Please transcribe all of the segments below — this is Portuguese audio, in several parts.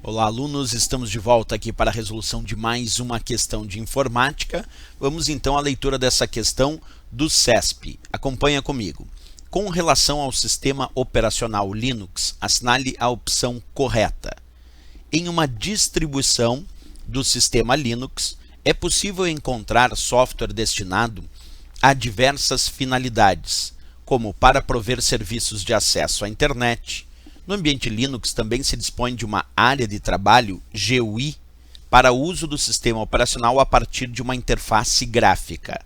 Olá, alunos! Estamos de volta aqui para a resolução de mais uma questão de informática. Vamos então à leitura dessa questão do CESP. Acompanha comigo. Com relação ao sistema operacional Linux, assinale a opção correta. Em uma distribuição do sistema Linux, é possível encontrar software destinado a diversas finalidades, como para prover serviços de acesso à internet. No ambiente Linux também se dispõe de uma área de trabalho, GUI, para o uso do sistema operacional a partir de uma interface gráfica.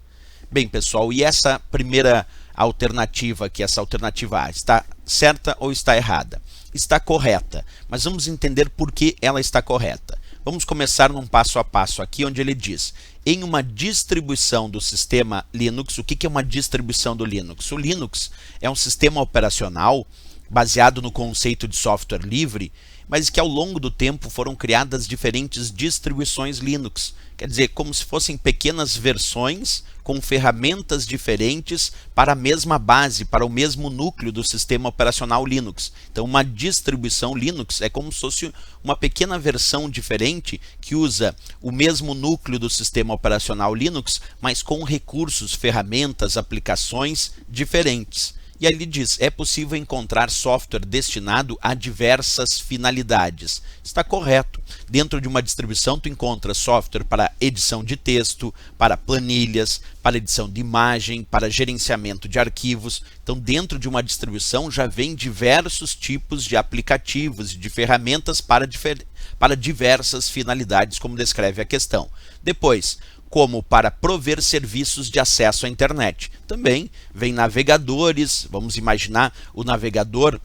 Bem, pessoal, e essa primeira alternativa aqui, essa alternativa A, está certa ou está errada? Está correta, mas vamos entender por que ela está correta. Vamos começar num passo a passo aqui, onde ele diz, em uma distribuição do sistema Linux, o que é uma distribuição do Linux? O Linux é um sistema operacional baseado no conceito de software livre, mas que ao longo do tempo foram criadas diferentes distribuições Linux. Quer dizer, como se fossem pequenas versões com ferramentas diferentes para a mesma base, para o mesmo núcleo do sistema operacional Linux. Então, uma distribuição Linux é como se fosse uma pequena versão diferente que usa o mesmo núcleo do sistema operacional Linux, mas com recursos, ferramentas, aplicações diferentes. E aí ele diz, é possível encontrar software destinado a diversas finalidades. Está correto. Dentro de uma distribuição, tu encontra software para edição de texto, para planilhas, para edição de imagem, para gerenciamento de arquivos. Então, dentro de uma distribuição já vem diversos tipos de aplicativos e de ferramentas para diversas finalidades, como descreve a questão. Depois, como para prover serviços de acesso à internet. Também vem navegadores, vamos imaginar o navegador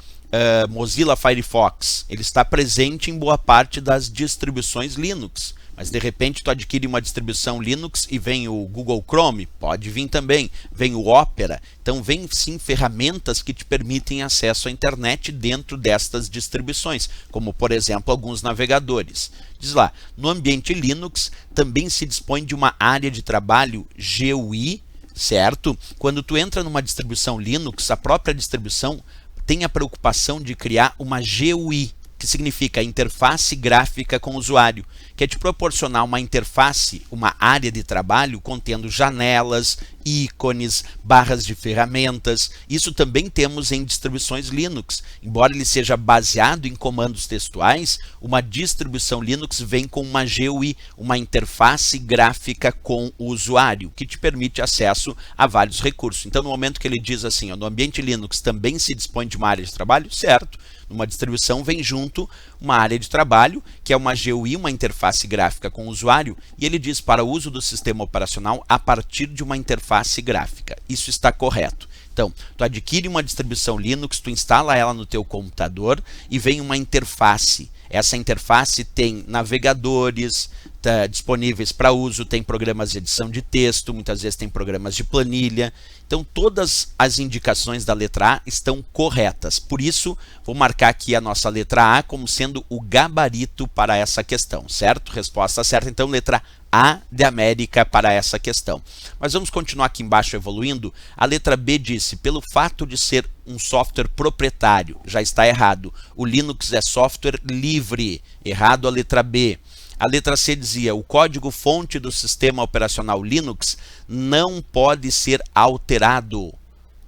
Mozilla Firefox. Ele está presente em boa parte das distribuições Linux. Mas de repente tu adquire uma distribuição Linux e vem o Google Chrome, pode vir também, vem o Opera. Então vem sim ferramentas que te permitem acesso à internet dentro destas distribuições, como por exemplo alguns navegadores. Diz lá, no ambiente Linux também se dispõe de uma área de trabalho GUI, certo? Quando tu entra numa distribuição Linux, a própria distribuição tem a preocupação de criar uma GUI, que significa interface gráfica com o usuário, que é de proporcionar uma interface, uma área de trabalho contendo janelas, ícones, barras de ferramentas. Isso também temos em distribuições Linux. Embora ele seja baseado em comandos textuais, uma distribuição Linux vem com uma GUI, uma interface gráfica com o usuário, que te permite acesso a vários recursos. Então, no momento que ele diz assim, ó, no ambiente Linux também se dispõe de uma área de trabalho, certo? Numa distribuição vem junto uma área de trabalho, que é uma GUI, uma interface gráfica com o usuário, e ele diz para o uso do sistema operacional a partir de uma interface gráfica. Isso está correto. Então, tu adquire uma distribuição Linux, tu instala ela no teu computador e vem uma interface. Essa interface tem navegadores disponíveis para uso, tem programas de edição de texto, muitas vezes tem programas de planilha. Então, todas as indicações da letra A estão corretas. Por isso, vou marcar aqui a nossa letra A como sendo o gabarito para essa questão, certo? Resposta certa, então, letra A de América para essa questão. Mas vamos continuar aqui embaixo evoluindo. A letra B disse, pelo fato de ser um software proprietário, já está errado. O Linux é software livre, errado a letra B. A letra C dizia, o código-fonte do sistema operacional Linux não pode ser alterado.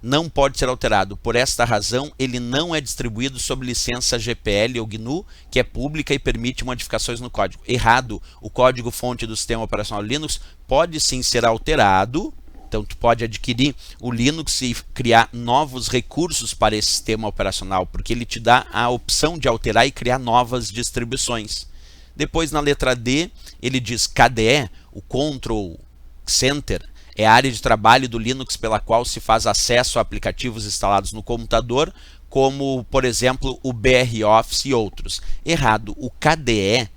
Não pode ser alterado. Por esta razão, ele não é distribuído sob licença GPL ou GNU, que é pública e permite modificações no código. Errado. O código-fonte do sistema operacional Linux pode sim ser alterado. Então, tu pode adquirir o Linux e criar novos recursos para esse sistema operacional, porque ele te dá a opção de alterar e criar novas distribuições. Depois, na letra D, ele diz KDE, o Control Center, é a área de trabalho do Linux pela qual se faz acesso a aplicativos instalados no computador, como, por exemplo, o BROffice e outros. Errado. O KDE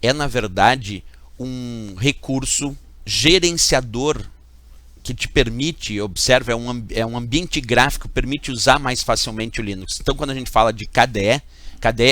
é, na verdade, um recurso gerenciador que te permite, observa, é um ambiente gráfico que permite usar mais facilmente o Linux. Então, quando a gente fala de KDE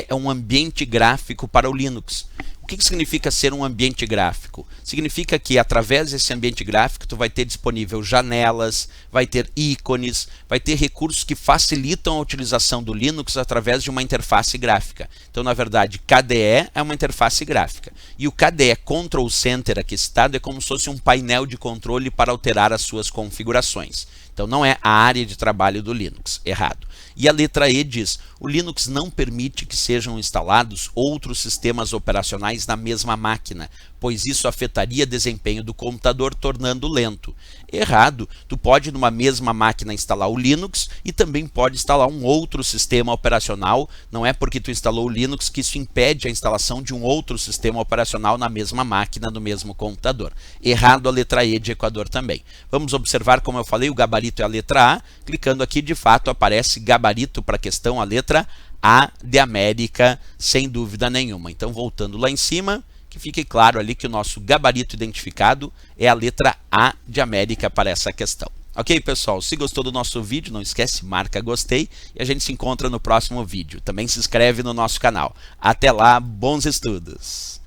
é um ambiente gráfico para o Linux. O O que significa ser um ambiente gráfico? Significa que através desse ambiente gráfico tu vai ter disponível janelas, vai ter ícones, vai ter recursos que facilitam a utilização do Linux através de uma interface gráfica. Então, na verdade, KDE é uma interface gráfica. E o KDE Control Center aqui citado é como se fosse um painel de controle para alterar as suas configurações. Então, não é a área de trabalho do Linux. Errado. E a letra E diz: o Linux não permite que sejam instalados outros sistemas operacionais na mesma máquina, pois isso afetaria o desempenho do computador, tornando lento. Errado. Tu pode numa mesma máquina instalar o Linux e também pode instalar um outro sistema operacional. Não é porque tu instalou o Linux que isso impede a instalação de um outro sistema operacional na mesma máquina, no mesmo computador. Errado a letra E de Equador também. Vamos observar, como eu falei, o gabarito é a letra A. Clicando aqui, de fato, aparece gabarito para a questão, a letra A de América, sem dúvida nenhuma. Então, voltando lá em cima, que fique claro ali que o nosso gabarito identificado é a letra A de América para essa questão. Ok, pessoal? Se gostou do nosso vídeo, não esquece, marca gostei e a gente se encontra no próximo vídeo. Também se inscreve no nosso canal. Até lá, bons estudos!